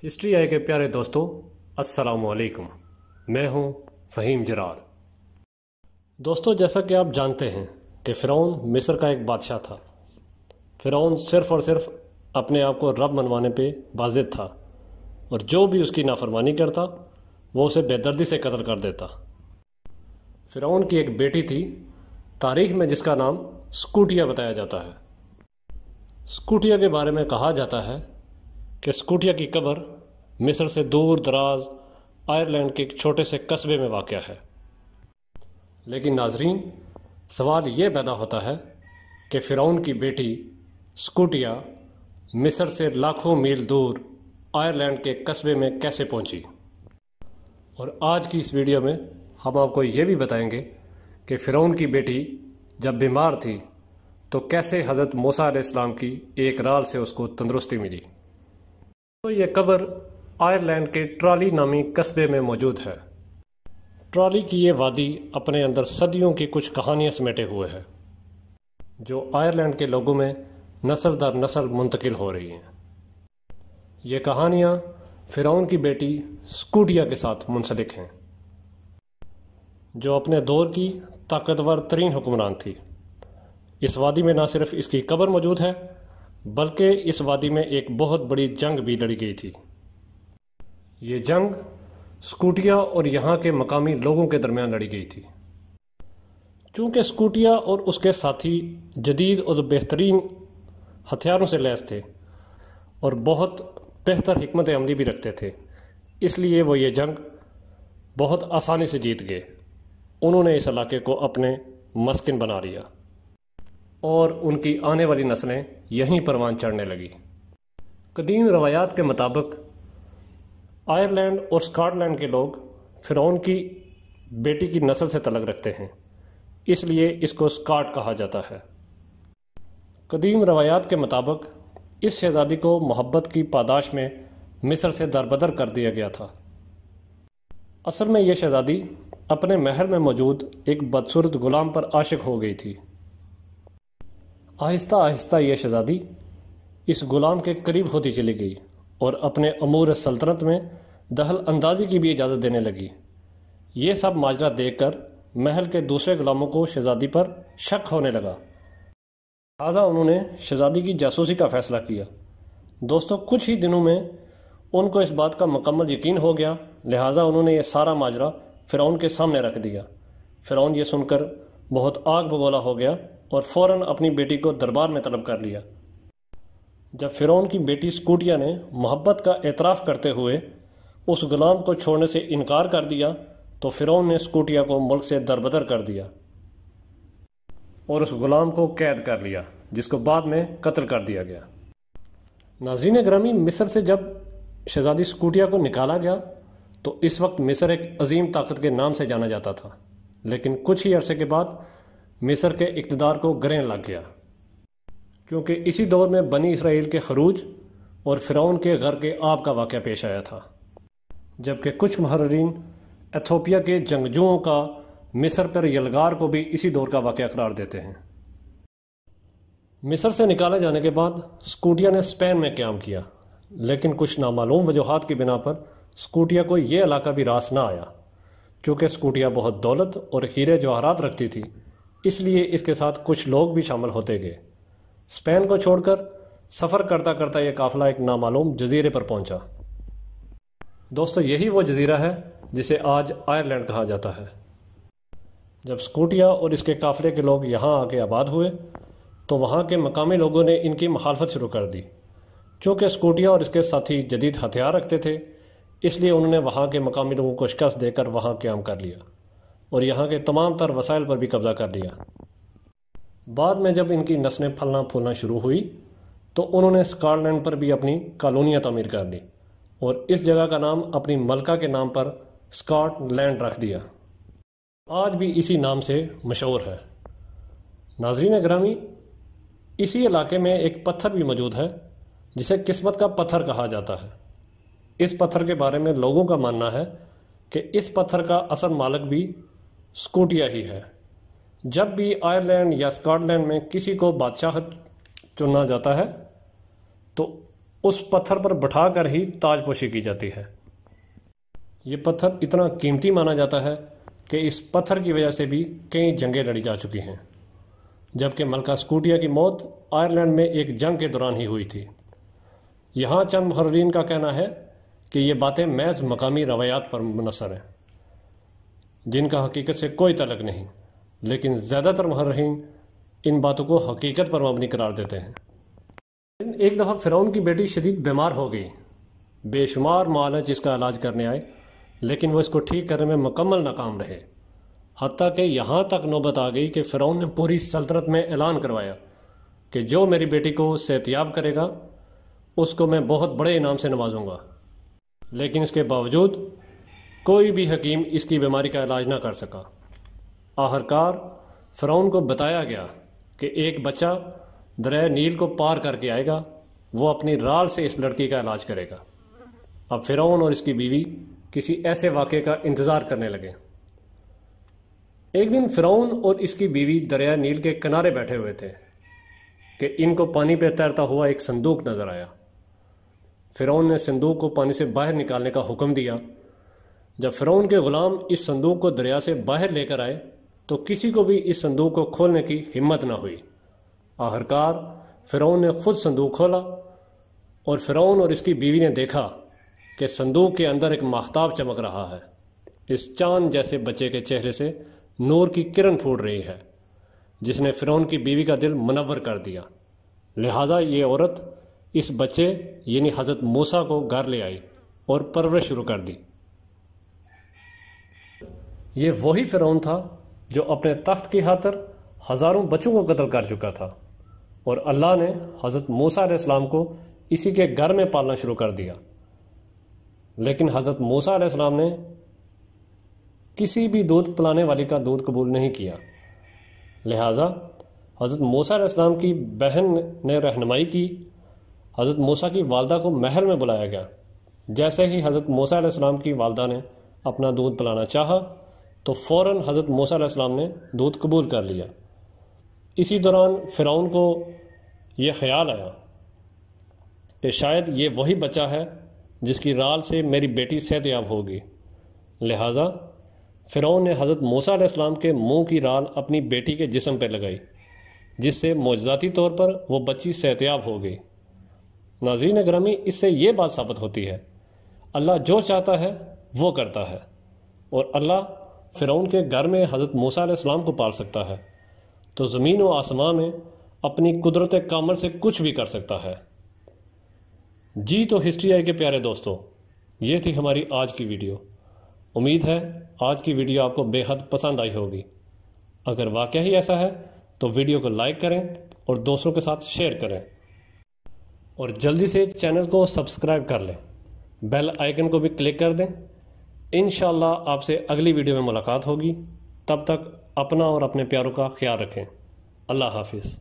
History I کے پیارے دوستوں، السلام علیکم۔ میں ہوں فہیم جرار۔ دوستوں، جیسا کہ آپ جانتے ہیں کہ فرعون مصر کا ایک بادشاہ تھا۔ فرعون صرف اور صرف اپنے آپ کو رب منوانے پہ بازد تھا، اور جو بھی اس کی نافرمانی کرتا وہ اسے بے دردی سے قتل کر دیتا۔ فرعون کی ایک بیٹی تھی، تاریخ میں جس کا نام سکوٹیا بتایا جاتا ہے۔ سکوٹیا کے بارے میں کہا جاتا ہے کہ سکوٹیا کی قبر مصر سے دور دراز آئرلینڈ کے ایک چھوٹے سے قصبے میں واقع ہے۔ لیکن ناظرین، سوال یہ پیدا ہوتا ہے کہ فرعون کی بیٹی سکوٹیا مصر سے لاکھوں میل دور آئرلینڈ کے قصبے میں کیسے پہنچی؟ اور آج کی اس ویڈیو میں ہم آپ کو یہ بھی بتائیں گے کہ فرعون کی بیٹی جب بیمار تھی تو کیسے حضرت موسیٰ علیہ السلام کی ایک رال سے اس کو تندرستی ملی۔ تو یہ قبر آئرلینڈ کے ٹرالی نامی قصبے میں موجود ہے۔ ٹرالی کی یہ وادی اپنے اندر صدیوں کی کچھ کہانیاں سمیٹے ہوئے ہے، جو آئرلینڈ کے لوگوں میں نسل در نسل منتقل ہو رہی ہیں۔ یہ کہانیاں فرعون کی بیٹی سکوٹیا کے ساتھ منسلک ہیں، جو اپنے دور کی طاقتور ترین حکمران تھی۔ اس وادی میں نہ صرف اس کی قبر موجود ہے، بلکہ اس وادی میں ایک بہت بڑی جنگ بھی لڑی گئی تھی۔ یہ جنگ سکوٹیا اور یہاں کے مقامی لوگوں کے درمیان لڑی گئی تھی۔ چونکہ سکوٹیا اور اس کے ساتھی جدید اور بہترین ہتھیاروں سے لیس تھے اور بہت بہتر حکمت عملی بھی رکھتے تھے، اس لیے وہ یہ جنگ بہت آسانی سے جیت گئے۔ انہوں نے اس علاقے کو اپنے مسکن بنا لیا اور ان کی آنے والی نسلیں یہیں پروان چڑھنے لگی۔ قدیم روایات کے مطابق آئرلینڈ اور سکاٹ لینڈ کے لوگ فرعون کی بیٹی کی نسل سے تعلق رکھتے ہیں، اس لیے اس کو سکاٹ کہا جاتا ہے۔ قدیم روایات کے مطابق اس شہزادی کو محبت کی پاداش میں مصر سے دربدر کر دیا گیا تھا۔ اصل میں یہ شہزادی اپنے محل میں موجود ایک بدصورت غلام پر عاشق ہو گئی تھی۔ آہستہ آہستہ یہ شہزادی اس غلام کے قریب ہوتی چلی گئی اور اپنے امور سلطنت میں دخل اندازی کی بھی اجازت دینے لگی۔ یہ سب ماجرا دیکھ کر محل کے دوسرے غلاموں کو شہزادی پر شک ہونے لگا، لہٰذا انہوں نے شہزادی کی جاسوسی کا فیصلہ کیا۔ دوستو، کچھ ہی دنوں میں ان کو اس بات کا مکمل یقین ہو گیا، لہٰذا انہوں نے یہ سارا ماجرا فرعون کے سامنے رکھ دیا۔ فرعون یہ سن کر بہت آگ بگولا ہو گیا اور فوراً اپنی بیٹی کو دربار میں طلب کر لیا۔ جب فرعون کی بیٹی سکوٹیا نے محبت کا اعتراف کرتے ہوئے اس غلام کو چھوڑنے سے انکار کر دیا تو فرعون نے سکوٹیا کو ملک سے دربدر کر دیا اور اس غلام کو قید کر لیا، جس کو بعد میں قتل کر دیا گیا۔ ناظرین گرامی، مصر سے جب شہزادی سکوٹیا کو نکالا گیا تو اس وقت مصر ایک عظیم طاقت کے نام سے جانا جاتا تھا، لیکن کچھ ہی عرصے کے بعد مصر کے اقتدار کو گرہن لگ گیا، کیونکہ اسی دور میں بنی اسرائیل کے خروج اور فرعون کے غرق آب کا واقعہ پیش آیا تھا، جبکہ کچھ محررین ایتھوپیا کے جنگجوؤں کا مصر پر یلغار کو بھی اسی دور کا واقعہ قرار دیتے ہیں۔ مصر سے نکالے جانے کے بعد سکوٹیا نے اسپین میں قیام کیا، لیکن کچھ نامعلوم وجوہات کی بنا پر سکوٹیا کو یہ علاقہ بھی راس نہ آیا۔ چونکہ سکوٹیا بہت دولت اور ہیرے جواہرات رکھتی تھی، اس لیے اس کے ساتھ کچھ لوگ بھی شامل ہوتے گئے۔ اسپین کو چھوڑ کر سفر کرتا کرتا یہ قافلہ ایک نامعلوم جزیرے پر پہنچا۔ دوستو، یہی وہ جزیرہ ہے جسے آج آئرلینڈ کہا جاتا ہے۔ جب سکوٹیا اور اس کے قافلے کے لوگ یہاں آ کے آباد ہوئے تو وہاں کے مقامی لوگوں نے ان کی مخالفت شروع کر دی۔ چونکہ سکوٹیا اور اس کے ساتھی جدید ہتھیار رکھتے تھے، اس لیے انہوں نے وہاں کے مقامی لوگوں کو شکست دے کر وہاں قیام کر لیا اور یہاں کے تمام تر وسائل پر بھی قبضہ کر لیا۔ بعد میں جب ان کی نسلیں پھلنا پھولنا شروع ہوئی تو انہوں نے سکاٹ لینڈ پر بھی اپنی کالونیاں تعمیر کر لی اور اس جگہ کا نام اپنی ملکہ کے نام پر سکاٹ لینڈ رکھ دیا۔ آج بھی اسی نام سے مشہور ہے۔ ناظرین گرامی، اسی علاقے میں ایک پتھر بھی موجود ہے جسے قسمت کا پتھر کہا جاتا ہے۔ اس پتھر کے بارے میں لوگوں کا ماننا ہے کہ اس پتھر کا اصل مالک بھی سکوٹیا ہی ہے۔ جب بھی آئرلینڈ یا سکاٹ لینڈ میں کسی کو بادشاہ چننا جاتا ہے تو اس پتھر پر بٹھا کر ہی تاج پوشی کی جاتی ہے۔ یہ پتھر اتنا قیمتی مانا جاتا ہے کہ اس پتھر کی وجہ سے بھی کئی جنگیں لڑی جا چکی ہیں، جبکہ ملکہ اسکوٹیا کی موت آئرلینڈ میں ایک جنگ کے دوران ہی ہوئی تھی۔ یہاں چند محررین کا کہنا ہے کہ یہ باتیں محض مقامی روایات پر منحصر ہیں، جن کا حقیقت سے کوئی تعلق نہیں، لیکن زیادہ تر محررین ان باتوں کو حقیقت پر مبنی قرار دیتے ہیں۔ ایک دفعہ فرعون کی بیٹی شدید بیمار ہو گئی۔ بے شمار معالج اس کا علاج کرنے آئے، لیکن وہ اس کو ٹھیک کرنے میں مکمل ناکام رہے، حتیٰ کہ یہاں تک نوبت آ گئی کہ فرعون نے پوری سلطنت میں اعلان کروایا کہ جو میری بیٹی کو صحتیاب کرے گا اس کو میں بہت بڑے انعام سے نوازوں گا۔ لیکن اس کے باوجود کوئی بھی حکیم اس کی بیماری کا علاج نہ کر سکا۔ آخرکار فرعون کو بتایا گیا کہ ایک بچہ دریائے نیل کو پار کر کے آئے گا، وہ اپنی رال سے اس لڑکی کا علاج کرے گا۔ اب فرعون اور اس کی بیوی کسی ایسے واقعے کا انتظار کرنے لگے۔ ایک دن فرعون اور اس کی بیوی دریائے نیل کے کنارے بیٹھے ہوئے تھے کہ ان کو پانی پہ تیرتا ہوا ایک صندوق نظر آیا۔ فرعون نے صندوق کو پانی سے باہر نکالنے کا حکم دیا۔ جب فرعون کے غلام اس صندوق کو دریا سے باہر لے کر آئے تو کسی کو بھی اس صندوق کو کھولنے کی ہمت نہ ہوئی۔ آخرکار فرعون نے خود صندوق کھولا اور فرعون اور اس کی بیوی نے دیکھا کہ صندوق کے اندر ایک ماہتاب چمک رہا ہے۔ اس چاند جیسے بچے کے چہرے سے نور کی کرن پھوٹ رہی ہے، جس نے فرعون کی بیوی کا دل منور کر دیا۔ لہٰذا یہ عورت اس بچے یعنی حضرت موسیٰ کو گھر لے آئی اور پرورش شروع کر دی۔ یہ وہی فرعون تھا جو اپنے تخت کی خاطر ہزاروں بچوں کو قتل کر چکا تھا، اور اللہ نے حضرت موسیٰ علیہ السلام کو اسی کے گھر میں پالنا شروع کر دیا۔ لیکن حضرت موسیٰ علیہ السلام نے کسی بھی دودھ پلانے والی کا دودھ قبول نہیں کیا۔ لہٰذا حضرت موسیٰ علیہ السلام کی بہن نے رہنمائی کی۔ حضرت موسیٰ کی والدہ کو محل میں بلایا گیا۔ جیسے ہی حضرت موسیٰ علیہ السلام کی والدہ نے اپنا دودھ پلانا چاہا تو فوراً حضرت موسیٰ علیہ السلام نے دودھ قبول کر لیا۔ اسی دوران فرعون کو یہ خیال آیا کہ شاید یہ وہی بچہ ہے جس کی رال سے میری بیٹی صحت یاب ہوگی۔ لہٰذا فرعون نے حضرت موسیٰ علیہ السلام کے منہ کی رال اپنی بیٹی کے جسم پہ لگائی، جس سے معجزاتی طور پر وہ بچی صحت یاب ہو گئی۔ ناظرین گرامی، اس سے یہ بات ثابت ہوتی ہے اللہ جو چاہتا ہے وہ کرتا ہے، اور اللہ فرعون کے گھر میں حضرت موسیٰ علیہ السلام کو پال سکتا ہے تو زمین و آسمان میں اپنی قدرت کامل سے کچھ بھی کر سکتا ہے۔ جی تو ہسٹری آئی کے پیارے دوستوں، یہ تھی ہماری آج کی ویڈیو۔ امید ہے آج کی ویڈیو آپ کو بے حد پسند آئی ہوگی۔ اگر واقعی ہی ایسا ہے تو ویڈیو کو لائک کریں اور دوستوں کے ساتھ شیئر کریں، اور جلدی سے چینل کو سبسکرائب کر لیں، بیل آئیکن کو بھی کلک کر دیں۔ انشاءاللہ آپ سے اگلی ویڈیو میں ملاقات ہوگی۔ تب تک اپنا اور اپنے پیاروں کا خیال رکھیں۔ اللہ حافظ۔